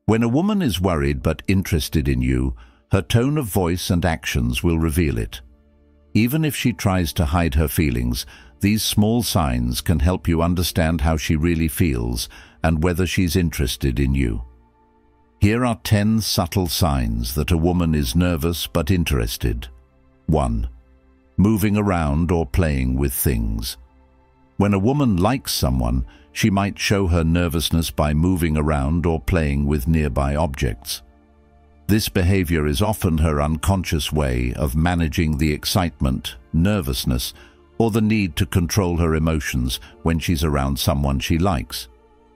When a woman is worried but interested in you, her tone of voice and actions will reveal it. Even if she tries to hide her feelings, these small signs can help you understand how she really feels and whether she's interested in you. Here are 10 subtle signs that a woman is nervous but interested. 1. Moving around or playing with things. When a woman likes someone, she might show her nervousness by moving around or playing with nearby objects. This behavior is often her unconscious way of managing the excitement, nervousness, or the need to control her emotions when she's around someone she likes.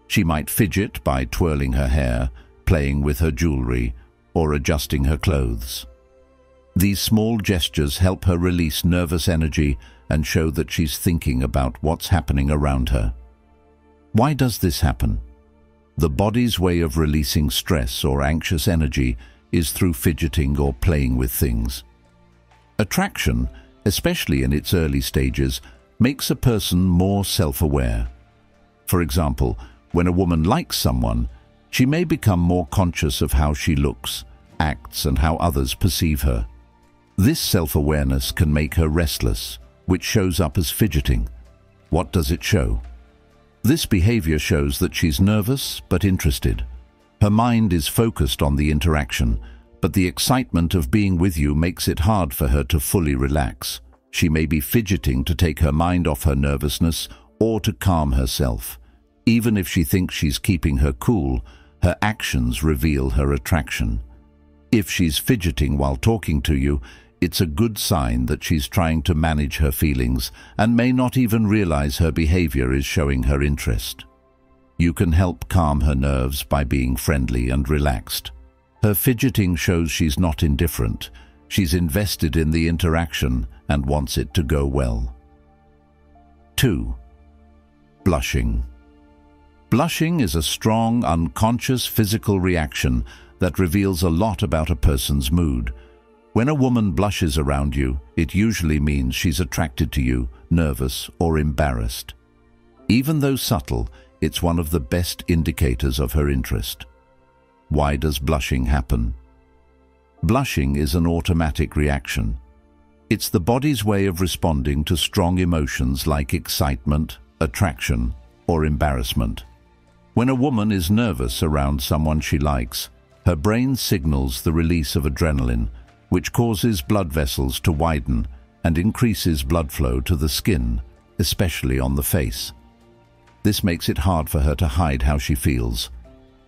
She might fidget by twirling her hair, playing with her jewelry, or adjusting her clothes. These small gestures help her release nervous energy and show that she's thinking about what's happening around her. Why does this happen? The body's way of releasing stress or anxious energy is through fidgeting or playing with things. Attraction, especially in its early stages, makes a person more self-aware. For example, when a woman likes someone, she may become more conscious of how she looks, acts, and how others perceive her. This self-awareness can make her restless, which shows up as fidgeting. What does it show? This behavior shows that she's nervous but interested. Her mind is focused on the interaction, but the excitement of being with you makes it hard for her to fully relax. She may be fidgeting to take her mind off her nervousness or to calm herself. Even if she thinks she's keeping her cool, her actions reveal her attraction. If she's fidgeting while talking to you, it's a good sign that she's trying to manage her feelings and may not even realize her behavior is showing her interest. You can help calm her nerves by being friendly and relaxed. Her fidgeting shows she's not indifferent. She's invested in the interaction and wants it to go well. 2. Blushing. Blushing is a strong, unconscious physical reaction that reveals a lot about a person's mood. When a woman blushes around you, it usually means she's attracted to you, nervous, or embarrassed. Even though subtle, it's one of the best indicators of her interest. Why does blushing happen? Blushing is an automatic reaction. It's the body's way of responding to strong emotions like excitement, attraction, or embarrassment. When a woman is nervous around someone she likes, her brain signals the release of adrenaline, which causes blood vessels to widen and increases blood flow to the skin, especially on the face. This makes it hard for her to hide how she feels.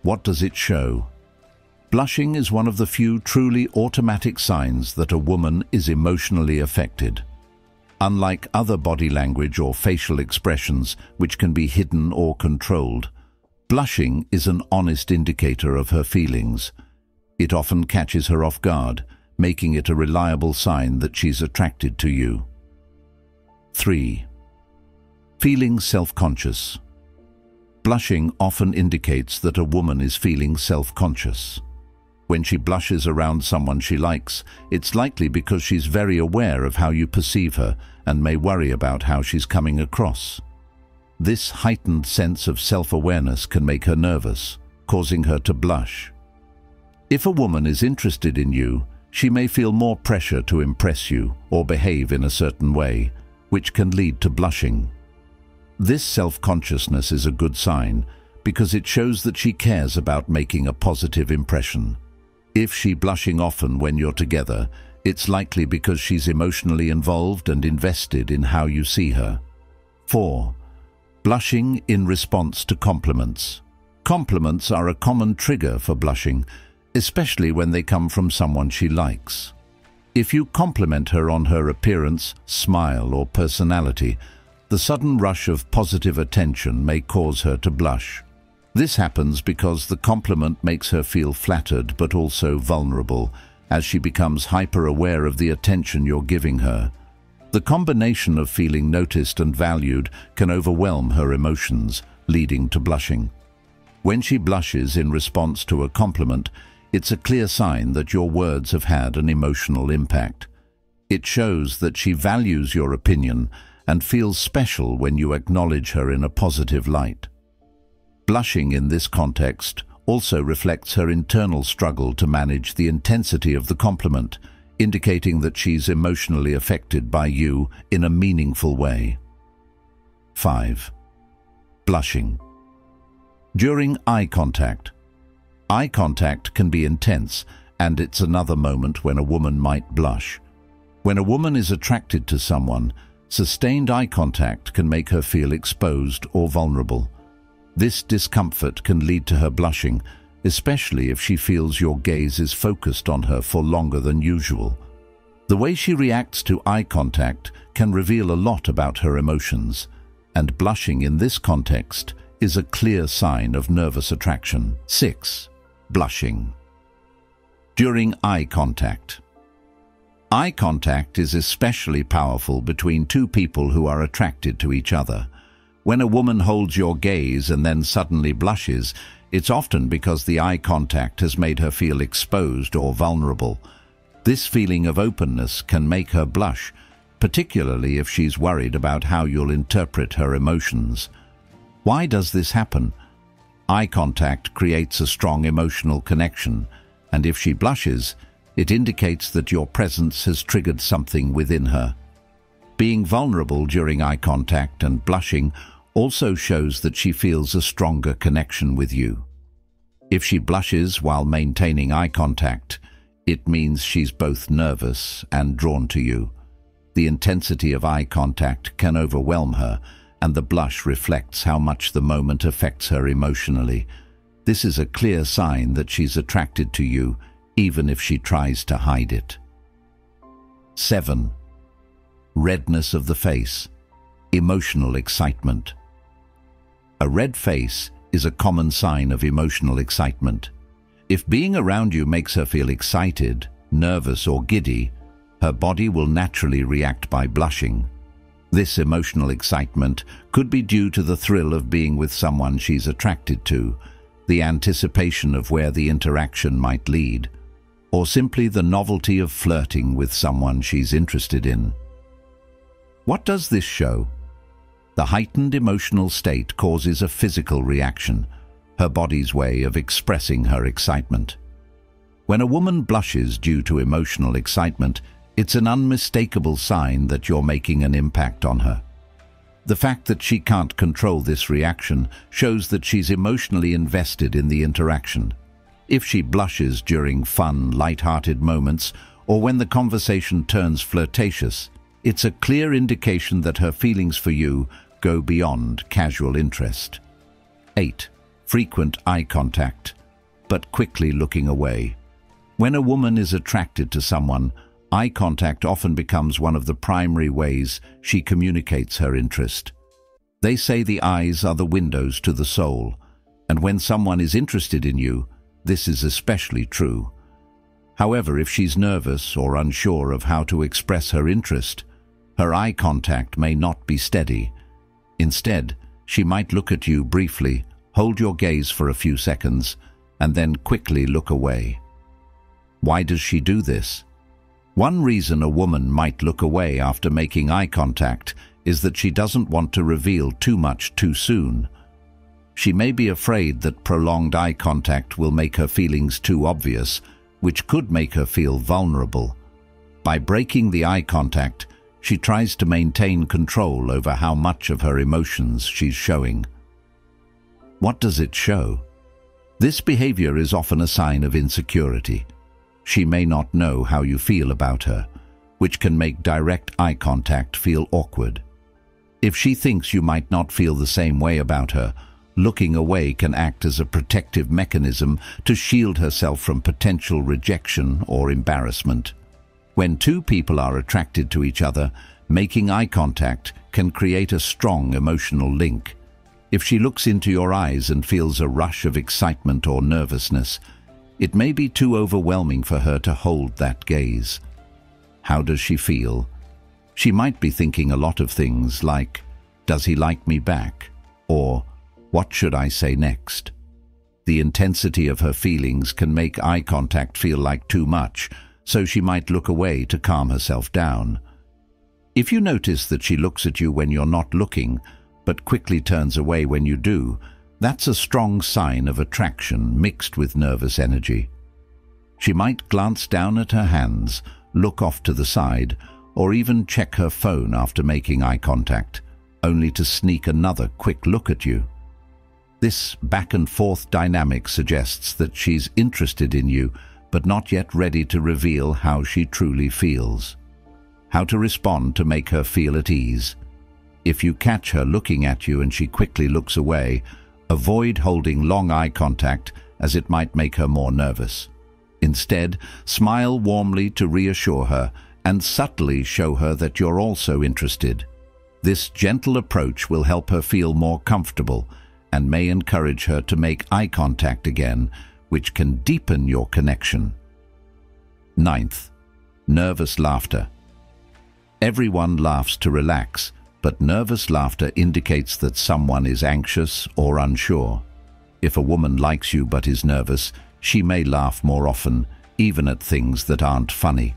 What does it show? Blushing is one of the few truly automatic signs that a woman is emotionally affected. Unlike other body language or facial expressions, which can be hidden or controlled, blushing is an honest indicator of her feelings. It often catches her off guard, making it a reliable sign that she's attracted to you. 3. Feeling self-conscious. Blushing often indicates that a woman is feeling self-conscious. When she blushes around someone she likes, it's likely because she's very aware of how you perceive her and may worry about how she's coming across. This heightened sense of self-awareness can make her nervous, causing her to blush. If a woman is interested in you, she may feel more pressure to impress you or behave in a certain way, which can lead to blushing. This self-consciousness is a good sign because it shows that she cares about making a positive impression. If she's blushing often when you're together, it's likely because she's emotionally involved and invested in how you see her. 4. Blushing in response to compliments. Compliments are a common trigger for blushing, especially when they come from someone she likes. If you compliment her on her appearance, smile, or personality, the sudden rush of positive attention may cause her to blush. This happens because the compliment makes her feel flattered but also vulnerable, as she becomes hyper-aware of the attention you're giving her. The combination of feeling noticed and valued can overwhelm her emotions, leading to blushing. When she blushes in response to a compliment, it's a clear sign that your words have had an emotional impact. It shows that she values your opinion and feels special when you acknowledge her in a positive light. Blushing in this context also reflects her internal struggle to manage the intensity of the compliment, indicating that she's emotionally affected by you in a meaningful way. 5. Blushing. During eye contact. Eye contact can be intense, and it's another moment when a woman might blush. When a woman is attracted to someone, sustained eye contact can make her feel exposed or vulnerable. This discomfort can lead to her blushing, especially if she feels your gaze is focused on her for longer than usual. The way she reacts to eye contact can reveal a lot about her emotions, and blushing in this context is a clear sign of nervous attraction. 6. Blushing. During eye contact. Eye contact is especially powerful between two people who are attracted to each other. When a woman holds your gaze and then suddenly blushes, it's often because the eye contact has made her feel exposed or vulnerable. This feeling of openness can make her blush, particularly if she's worried about how you'll interpret her emotions. Why does this happen? Eye contact creates a strong emotional connection, and if she blushes, it indicates that your presence has triggered something within her. Being vulnerable during eye contact and blushing also shows that she feels a stronger connection with you. If she blushes while maintaining eye contact, it means she's both nervous and drawn to you. The intensity of eye contact can overwhelm her, and the blush reflects how much the moment affects her emotionally. This is a clear sign that she's attracted to you, even if she tries to hide it. 7. Redness of the face. Emotional excitement. A red face is a common sign of emotional excitement. If being around you makes her feel excited, nervous, or giddy, her body will naturally react by blushing. This emotional excitement could be due to the thrill of being with someone she's attracted to, the anticipation of where the interaction might lead, or simply the novelty of flirting with someone she's interested in. What does this show? The heightened emotional state causes a physical reaction, her body's way of expressing her excitement. When a woman blushes due to emotional excitement, it's an unmistakable sign that you're making an impact on her. The fact that she can't control this reaction shows that she's emotionally invested in the interaction. If she blushes during fun, light-hearted moments, or when the conversation turns flirtatious, it's a clear indication that her feelings for you go beyond casual interest. 8. Frequent eye contact, but quickly looking away. When a woman is attracted to someone, eye contact often becomes one of the primary ways she communicates her interest. They say the eyes are the windows to the soul, and when someone is interested in you, this is especially true. However, if she's nervous or unsure of how to express her interest, her eye contact may not be steady. Instead, she might look at you briefly, hold your gaze for a few seconds, and then quickly look away. Why does she do this? One reason a woman might look away after making eye contact is that she doesn't want to reveal too much too soon. She may be afraid that prolonged eye contact will make her feelings too obvious, which could make her feel vulnerable. By breaking the eye contact, she tries to maintain control over how much of her emotions she's showing. What does it show? This behavior is often a sign of insecurity. She may not know how you feel about her, which can make direct eye contact feel awkward. If she thinks you might not feel the same way about her, looking away can act as a protective mechanism to shield herself from potential rejection or embarrassment. When two people are attracted to each other, making eye contact can create a strong emotional link. If she looks into your eyes and feels a rush of excitement or nervousness, it may be too overwhelming for her to hold that gaze. How does she feel? She might be thinking a lot of things like, "Does he like me back?" or "What should I say next?" The intensity of her feelings can make eye contact feel like too much, so she might look away to calm herself down. If you notice that she looks at you when you're not looking, but quickly turns away when you do, That's a strong sign of attraction mixed with nervous energy. She might glance down at her hands, look off to the side, or even check her phone after making eye contact, only to sneak another quick look at you. This back-and-forth dynamic suggests that she's interested in you, but not yet ready to reveal how she truly feels. How to respond to make her feel at ease. If you catch her looking at you and she quickly looks away, avoid holding long eye contact, as it might make her more nervous. Instead, smile warmly to reassure her and subtly show her that you're also interested. This gentle approach will help her feel more comfortable and may encourage her to make eye contact again, which can deepen your connection. 9th, nervous laughter. Everyone laughs to relax, but nervous laughter indicates that someone is anxious or unsure. If a woman likes you but is nervous, she may laugh more often, even at things that aren't funny.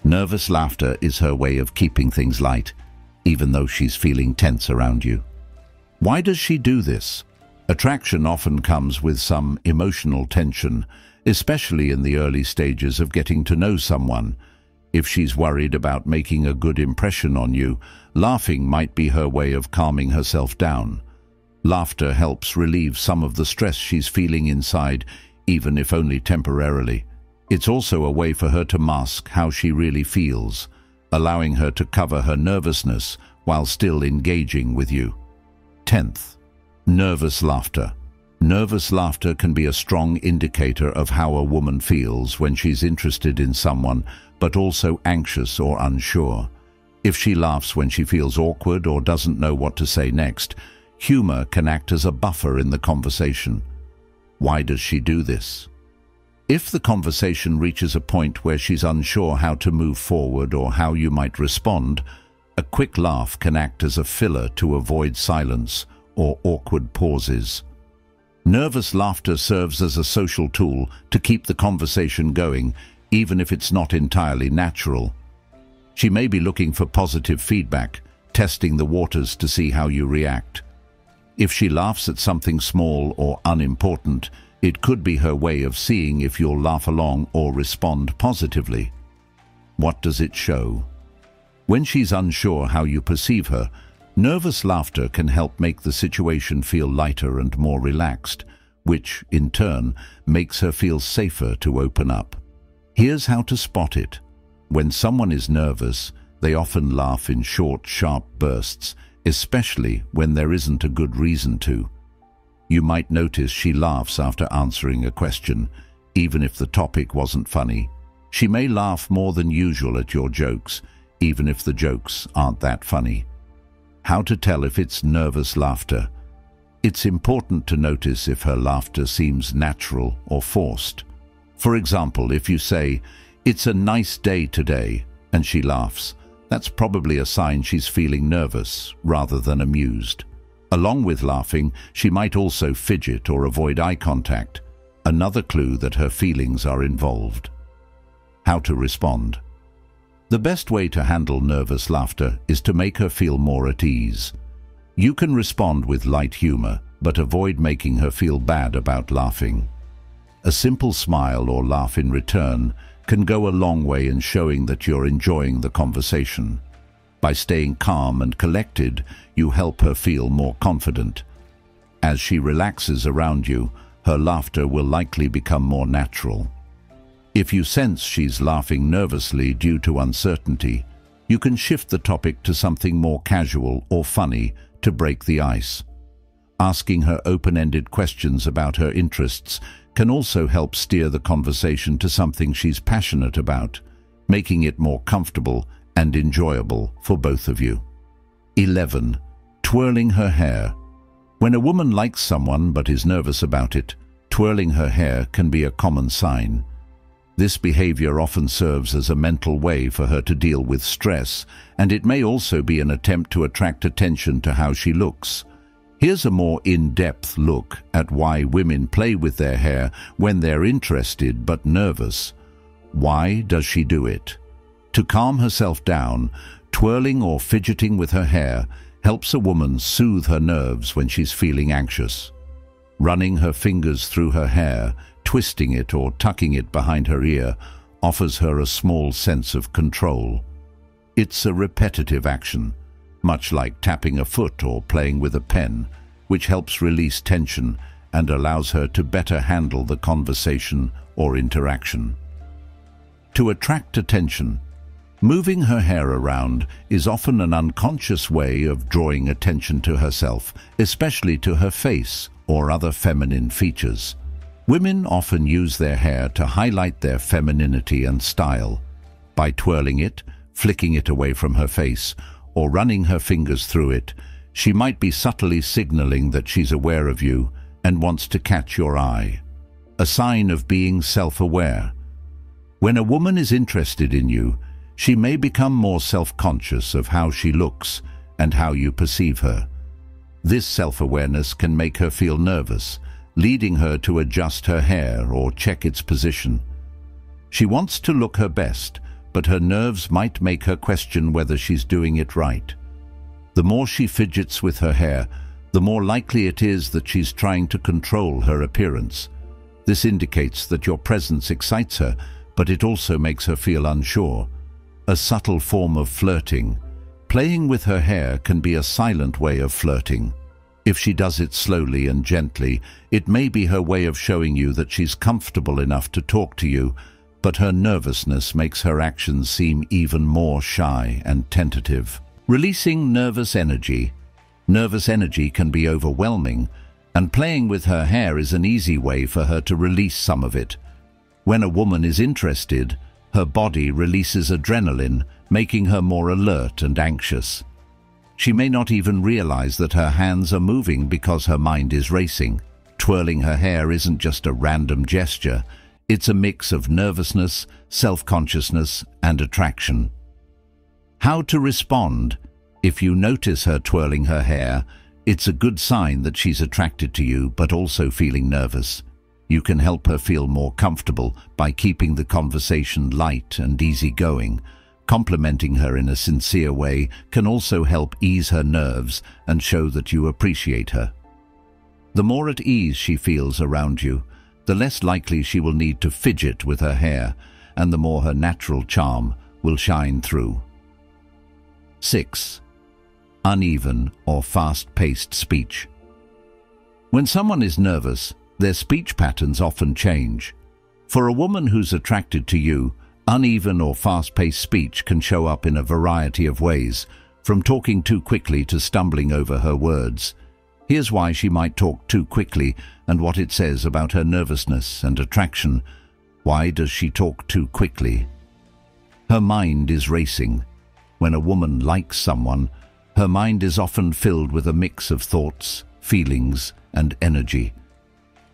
Nervous laughter is her way of keeping things light, even though she's feeling tense around you. Why does she do this? Attraction often comes with some emotional tension, especially in the early stages of getting to know someone. If she's worried about making a good impression on you, laughing might be her way of calming herself down. Laughter helps relieve some of the stress she's feeling inside, even if only temporarily. It's also a way for her to mask how she really feels, allowing her to cover her nervousness while still engaging with you. 10th, nervous laughter. Nervous laughter can be a strong indicator of how a woman feels when she's interested in someone, but also anxious or unsure. If she laughs when she feels awkward or doesn't know what to say next, humor can act as a buffer in the conversation. Why does she do this? If the conversation reaches a point where she's unsure how to move forward or how you might respond, a quick laugh can act as a filler to avoid silence or awkward pauses. Nervous laughter serves as a social tool to keep the conversation going, even if it's not entirely natural. She may be looking for positive feedback, testing the waters to see how you react. If she laughs at something small or unimportant, it could be her way of seeing if you'll laugh along or respond positively. What does it show? When she's unsure how you perceive her, nervous laughter can help make the situation feel lighter and more relaxed, which, in turn, makes her feel safer to open up. Here's how to spot it. When someone is nervous, they often laugh in short, sharp bursts, especially when there isn't a good reason to. You might notice she laughs after answering a question, even if the topic wasn't funny. She may laugh more than usual at your jokes, even if the jokes aren't that funny. How to tell if it's nervous laughter? It's important to notice if her laughter seems natural or forced. For example, if you say, "It's a nice day today," and she laughs, that's probably a sign she's feeling nervous rather than amused. Along with laughing, she might also fidget or avoid eye contact, another clue that her feelings are involved. How to respond? The best way to handle nervous laughter is to make her feel more at ease. You can respond with light humor, but avoid making her feel bad about laughing. A simple smile or laugh in return can go a long way in showing that you're enjoying the conversation. By staying calm and collected, you help her feel more confident. As she relaxes around you, her laughter will likely become more natural. If you sense she's laughing nervously due to uncertainty, you can shift the topic to something more casual or funny to break the ice. Asking her open-ended questions about her interests can also help steer the conversation to something she's passionate about, making it more comfortable and enjoyable for both of you. 11. Twirling her hair. When a woman likes someone but is nervous about it, twirling her hair can be a common sign. This behavior often serves as a mental way for her to deal with stress, and it may also be an attempt to attract attention to how she looks. Here's a more in-depth look at why women play with their hair when they're interested but nervous. Why does she do it? To calm herself down, twirling or fidgeting with her hair helps a woman soothe her nerves when she's feeling anxious. Running her fingers through her hair, twisting it or tucking it behind her ear, offers her a small sense of control. It's a repetitive action, much like tapping a foot or playing with a pen, which helps release tension and allows her to better handle the conversation or interaction. To attract attention, moving her hair around is often an unconscious way of drawing attention to herself, especially to her face or other feminine features. Women often use their hair to highlight their femininity and style. By twirling it, flicking it away from her face, or running her fingers through it, she might be subtly signaling that she's aware of you and wants to catch your eye. A sign of being self-aware. When a woman is interested in you, she may become more self-conscious of how she looks and how you perceive her. This self-awareness can make her feel nervous, leading her to adjust her hair or check its position. She wants to look her best, but her nerves might make her question whether she's doing it right. The more she fidgets with her hair, the more likely it is that she's trying to control her appearance. This indicates that your presence excites her, but it also makes her feel unsure. A subtle form of flirting. Playing with her hair can be a silent way of flirting. If she does it slowly and gently, it may be her way of showing you that she's comfortable enough to talk to you, but her nervousness makes her actions seem even more shy and tentative. Releasing nervous energy. Nervous energy can be overwhelming, and playing with her hair is an easy way for her to release some of it. When a woman is interested, her body releases adrenaline, making her more alert and anxious. She may not even realize that her hands are moving because her mind is racing. Twirling her hair isn't just a random gesture. It's a mix of nervousness, self-consciousness, and attraction. How to respond. If you notice her twirling her hair, it's a good sign that she's attracted to you but also feeling nervous. You can help her feel more comfortable by keeping the conversation light and easygoing. Complimenting her in a sincere way can also help ease her nerves and show that you appreciate her. The more at ease she feels around you, the less likely she will need to fidget with her hair, and the more her natural charm will shine through. 6. Uneven or fast-paced speech. When someone is nervous, their speech patterns often change. For a woman who's attracted to you, uneven or fast-paced speech can show up in a variety of ways, from talking too quickly to stumbling over her words. Here's why she might talk too quickly and what it says about her nervousness and attraction. Why does she talk too quickly? Her mind is racing. When a woman likes someone, her mind is often filled with a mix of thoughts, feelings, and energy.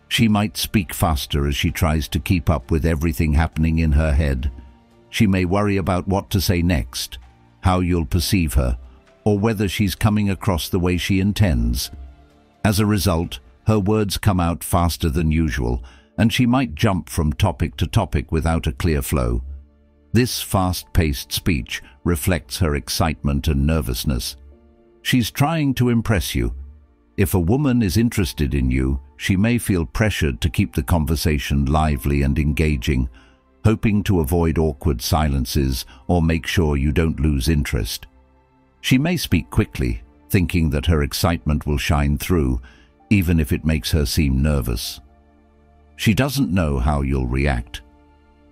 She might speak faster as she tries to keep up with everything happening in her head. She may worry about what to say next, how you'll perceive her, or whether she's coming across the way she intends. As a result, her words come out faster than usual, and she might jump from topic to topic without a clear flow. This fast-paced speech reflects her excitement and nervousness. She's trying to impress you. If a woman is interested in you, she may feel pressured to keep the conversation lively and engaging, hoping to avoid awkward silences or make sure you don't lose interest. She may speak quickly, thinking that her excitement will shine through, even if it makes her seem nervous. She doesn't know how you'll react.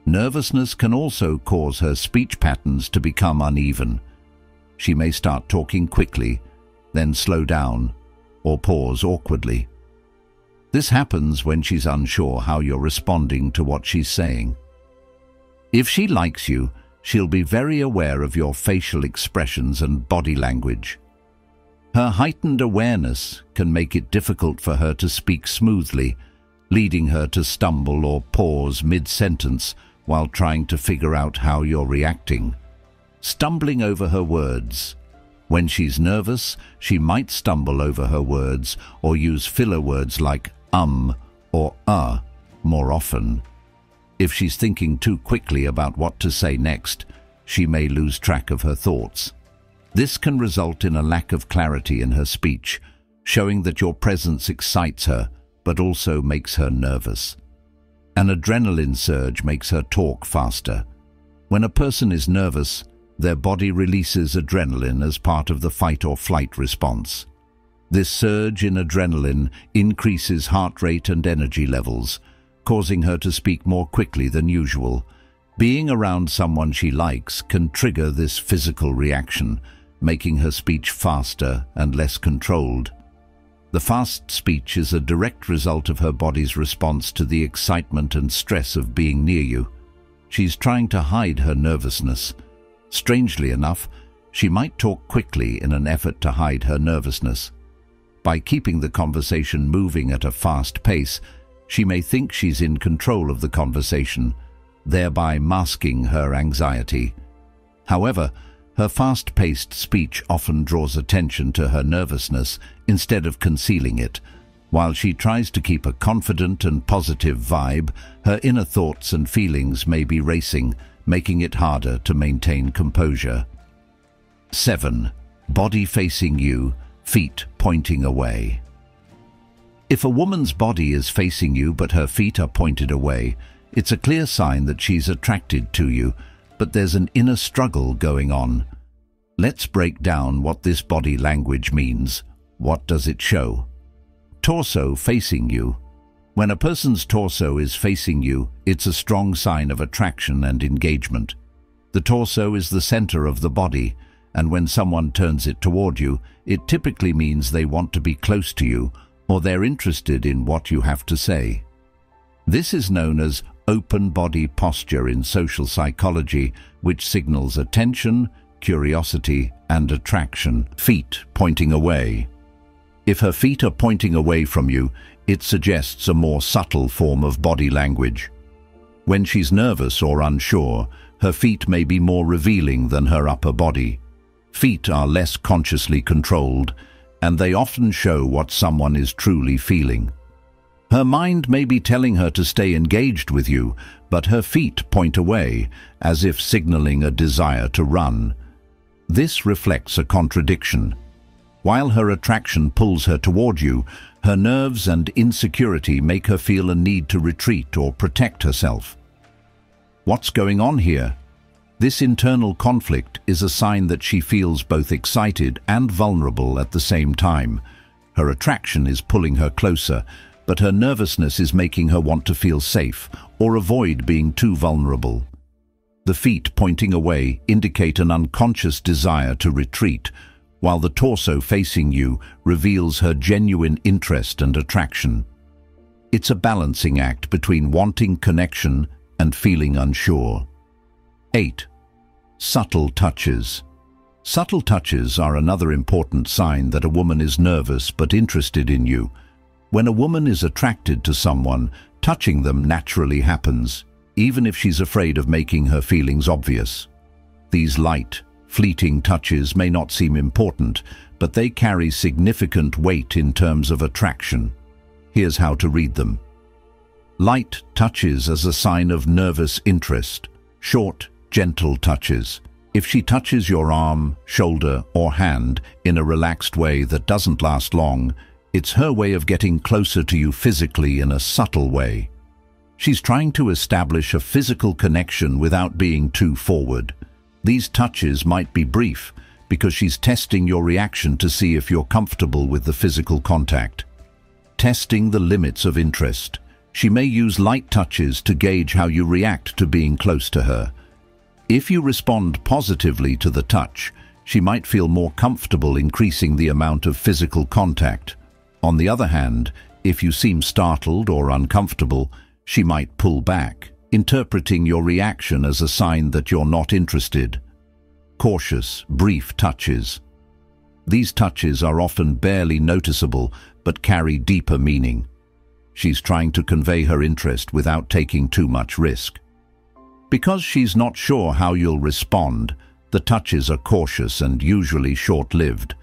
Nervousness can also cause her speech patterns to become uneven. She may start talking quickly, then slow down, or pause awkwardly. This happens when she's unsure how you're responding to what she's saying. If she likes you, she'll be very aware of your facial expressions and body language. Her heightened awareness can make it difficult for her to speak smoothly, leading her to stumble or pause mid-sentence while trying to figure out how you're reacting. Stumbling over her words. When she's nervous, she might stumble over her words or use filler words like or more often. If she's thinking too quickly about what to say next, she may lose track of her thoughts. This can result in a lack of clarity in her speech, showing that your presence excites her, but also makes her nervous. An adrenaline surge makes her talk faster. When a person is nervous, their body releases adrenaline as part of the fight or flight response. This surge in adrenaline increases heart rate and energy levels, causing her to speak more quickly than usual. Being around someone she likes can trigger this physical reaction, making her speech faster and less controlled. The fast speech is a direct result of her body's response to the excitement and stress of being near you. She's trying to hide her nervousness. Strangely enough, she might talk quickly in an effort to hide her nervousness. By keeping the conversation moving at a fast pace, she may think she's in control of the conversation, thereby masking her anxiety. However, her fast-paced speech often draws attention to her nervousness instead of concealing it. While she tries to keep a confident and positive vibe, her inner thoughts and feelings may be racing, making it harder to maintain composure. 7. Body facing you, feet pointing away. If a woman's body is facing you but her feet are pointed away, it's a clear sign that she's attracted to you, but there's an inner struggle going on. Let's break down what this body language means. What does it show? Torso facing you. When a person's torso is facing you, it's a strong sign of attraction and engagement. The torso is the center of the body, and when someone turns it toward you, it typically means they want to be close to you, or they're interested in what you have to say. This is known as open body posture in social psychology, which signals attention, curiosity, and attraction. Feet pointing away. If her feet are pointing away from you, it suggests a more subtle form of body language. When she's nervous or unsure, her feet may be more revealing than her upper body. Feet are less consciously controlled, and they often show what someone is truly feeling. Her mind may be telling her to stay engaged with you, but her feet point away, as if signaling a desire to run. This reflects a contradiction. While her attraction pulls her toward you, her nerves and insecurity make her feel a need to retreat or protect herself. What's going on here? This internal conflict is a sign that she feels both excited and vulnerable at the same time. Her attraction is pulling her closer, but her nervousness is making her want to feel safe or avoid being too vulnerable. The feet pointing away indicate an unconscious desire to retreat, while the torso facing you reveals her genuine interest and attraction. It's a balancing act between wanting connection and feeling unsure. 8. Subtle touches. Subtle touches are another important sign that a woman is nervous but interested in you. When a woman is attracted to someone, touching them naturally happens, even if she's afraid of making her feelings obvious. These light, fleeting touches may not seem important, but they carry significant weight in terms of attraction. Here's how to read them. Light touches as a sign of nervous interest. Short, gentle touches. If she touches your arm, shoulder, or hand in a relaxed way that doesn't last long, it's her way of getting closer to you physically in a subtle way. She's trying to establish a physical connection without being too forward. These touches might be brief because she's testing your reaction to see if you're comfortable with the physical contact. Testing the limits of interest. She may use light touches to gauge how you react to being close to her. If you respond positively to the touch, she might feel more comfortable increasing the amount of physical contact. On the other hand, if you seem startled or uncomfortable, she might pull back, interpreting your reaction as a sign that you're not interested. Cautious, brief touches. These touches are often barely noticeable but carry deeper meaning. She's trying to convey her interest without taking too much risk. Because she's not sure how you'll respond, the touches are cautious and usually short-lived.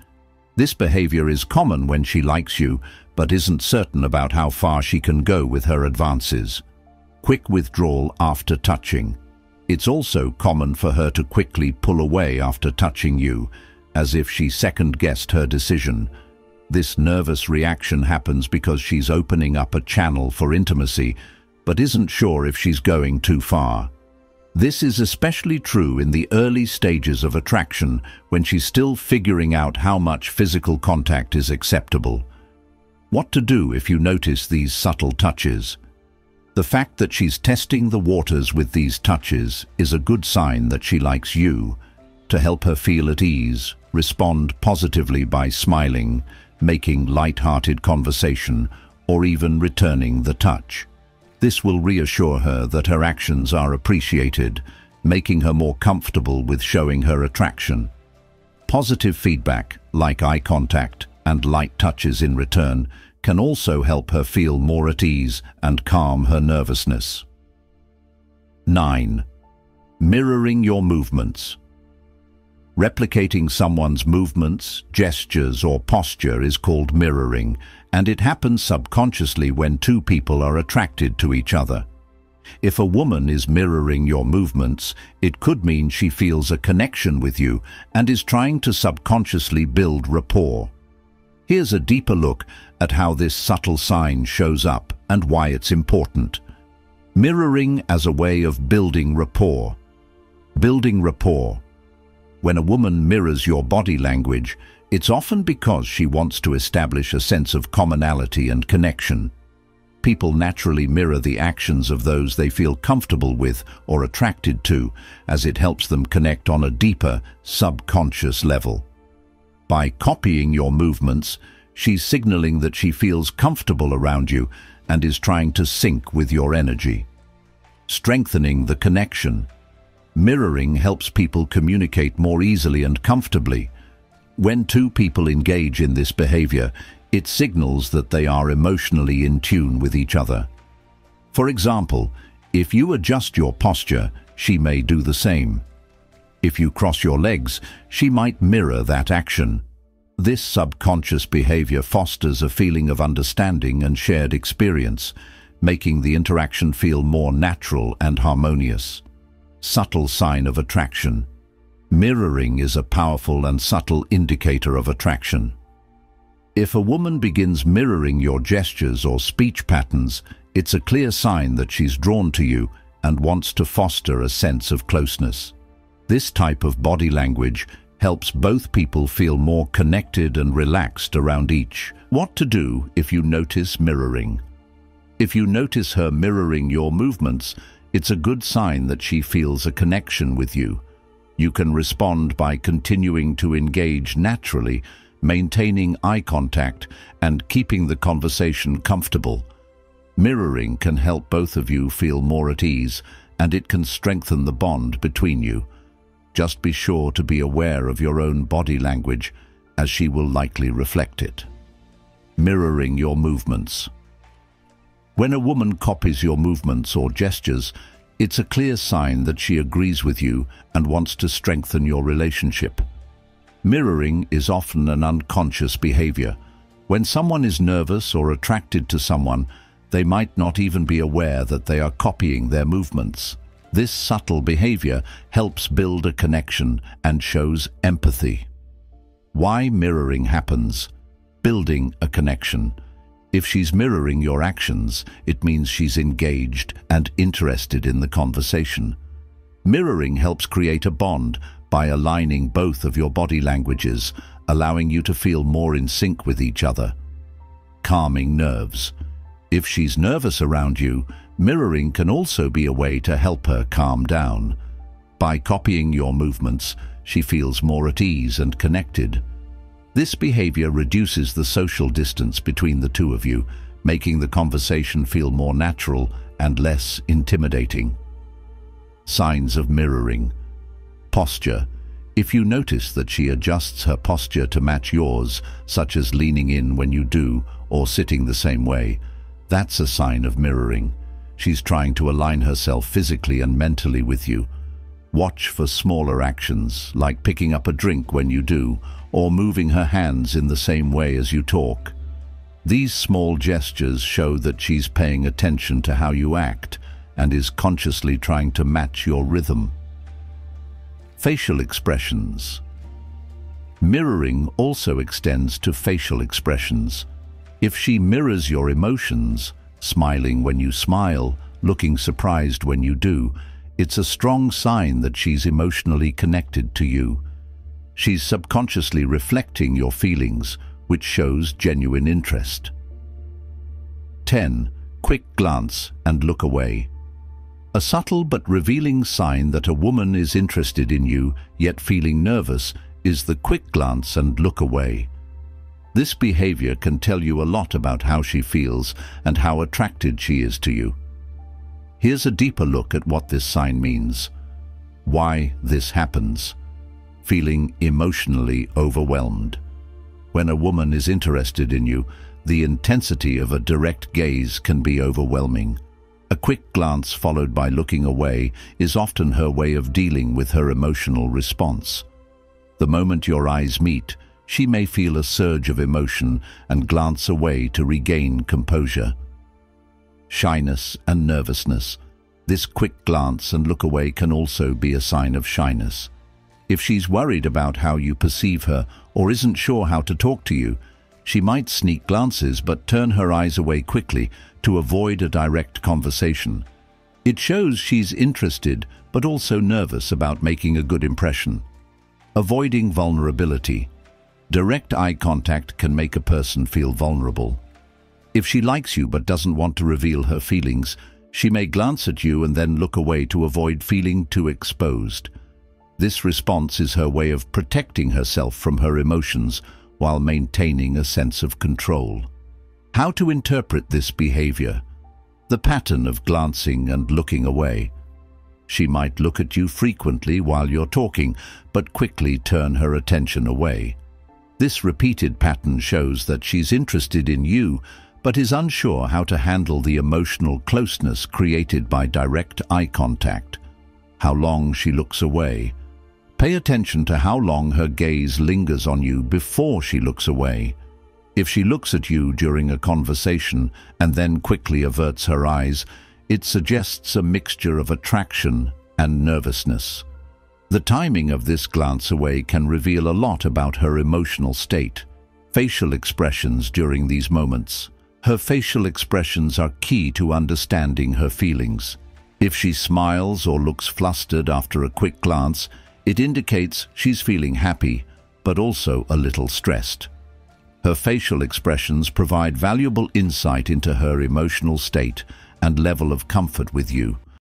This behavior is common when she likes you, but isn't certain about how far she can go with her advances. Quick withdrawal after touching. It's also common for her to quickly pull away after touching you, as if she second-guessed her decision. This nervous reaction happens because she's opening up a channel for intimacy, but isn't sure if she's going too far. This is especially true in the early stages of attraction, when she's still figuring out how much physical contact is acceptable. What to do if you notice these subtle touches? The fact that she's testing the waters with these touches is a good sign that she likes you. To help her feel at ease, respond positively by smiling, making light-hearted conversation, or even returning the touch. This will reassure her that her actions are appreciated, making her more comfortable with showing her attraction. Positive feedback, like eye contact and light touches in return, can also help her feel more at ease and calm her nervousness. 9. Mirroring your movements. Replicating someone's movements, gestures, or posture is called mirroring, and it happens subconsciously when two people are attracted to each other. If a woman is mirroring your movements, it could mean she feels a connection with you and is trying to subconsciously build rapport. Here's a deeper look at how this subtle sign shows up and why it's important. Mirroring as a way of building rapport. Building rapport. When a woman mirrors your body language, it's often because she wants to establish a sense of commonality and connection. People naturally mirror the actions of those they feel comfortable with or attracted to, as it helps them connect on a deeper, subconscious level. By copying your movements, she's signaling that she feels comfortable around you and is trying to sync with your energy. Strengthening the connection. Mirroring helps people communicate more easily and comfortably. When two people engage in this behavior, it signals that they are emotionally in tune with each other. For example, if you adjust your posture, she may do the same. If you cross your legs, she might mirror that action. This subconscious behavior fosters a feeling of understanding and shared experience, making the interaction feel more natural and harmonious. Subtle sign of attraction. Mirroring is a powerful and subtle indicator of attraction. If a woman begins mirroring your gestures or speech patterns, it's a clear sign that she's drawn to you and wants to foster a sense of closeness. This type of body language helps both people feel more connected and relaxed around each. What to do if you notice mirroring? If you notice her mirroring your movements, it's a good sign that she feels a connection with you. You can respond by continuing to engage naturally, maintaining eye contact, and keeping the conversation comfortable. Mirroring can help both of you feel more at ease, and it can strengthen the bond between you. Just be sure to be aware of your own body language, as she will likely reflect it. Mirroring your movements. When a woman copies your movements or gestures, it's a clear sign that she agrees with you and wants to strengthen your relationship. Mirroring is often an unconscious behavior. When someone is nervous or attracted to someone, they might not even be aware that they are copying their movements. This subtle behavior helps build a connection and shows empathy. Why mirroring happens? Building a connection. If she's mirroring your actions, it means she's engaged and interested in the conversation. Mirroring helps create a bond by aligning both of your body languages, allowing you to feel more in sync with each other. Calming nerves. If she's nervous around you, mirroring can also be a way to help her calm down. By copying your movements, she feels more at ease and connected. This behavior reduces the social distance between the two of you, making the conversation feel more natural and less intimidating. Signs of mirroring. Posture. If you notice that she adjusts her posture to match yours, such as leaning in when you do or sitting the same way, that's a sign of mirroring. She's trying to align herself physically and mentally with you. Watch for smaller actions, like picking up a drink when you do, or moving her hands in the same way as you talk. These small gestures show that she's paying attention to how you act and is consciously trying to match your rhythm. Facial expressions. Mirroring also extends to facial expressions. If she mirrors your emotions, smiling when you smile, looking surprised when you do, it's a strong sign that she's emotionally connected to you. She's subconsciously reflecting your feelings, which shows genuine interest. 10. Quick glance and look away. A subtle but revealing sign that a woman is interested in you, yet feeling nervous, is the quick glance and look away. This behavior can tell you a lot about how she feels and how attracted she is to you. Here's a deeper look at what this sign means. Why this happens. Feeling emotionally overwhelmed. When a woman is interested in you, the intensity of a direct gaze can be overwhelming. A quick glance followed by looking away is often her way of dealing with her emotional response. The moment your eyes meet, she may feel a surge of emotion and glance away to regain composure. Shyness and nervousness. This quick glance and look away can also be a sign of shyness. If she's worried about how you perceive her or isn't sure how to talk to you, she might sneak glances but turn her eyes away quickly to avoid a direct conversation. It shows she's interested but also nervous about making a good impression. Avoiding vulnerability. Direct eye contact can make a person feel vulnerable. If she likes you but doesn't want to reveal her feelings, she may glance at you and then look away to avoid feeling too exposed. This response is her way of protecting herself from her emotions while maintaining a sense of control. How to interpret this behavior? The pattern of glancing and looking away. She might look at you frequently while you're talking, but quickly turn her attention away. This repeated pattern shows that she's interested in you, but is unsure how to handle the emotional closeness created by direct eye contact. How long she looks away. Pay attention to how long her gaze lingers on you before she looks away. If she looks at you during a conversation and then quickly averts her eyes, it suggests a mixture of attraction and nervousness. The timing of this glance away can reveal a lot about her emotional state. Facial expressions during these moments. Her facial expressions are key to understanding her feelings. If she smiles or looks flustered after a quick glance, it indicates she's feeling happy, but also a little stressed. Her facial expressions provide valuable insight into her emotional state and level of comfort with you.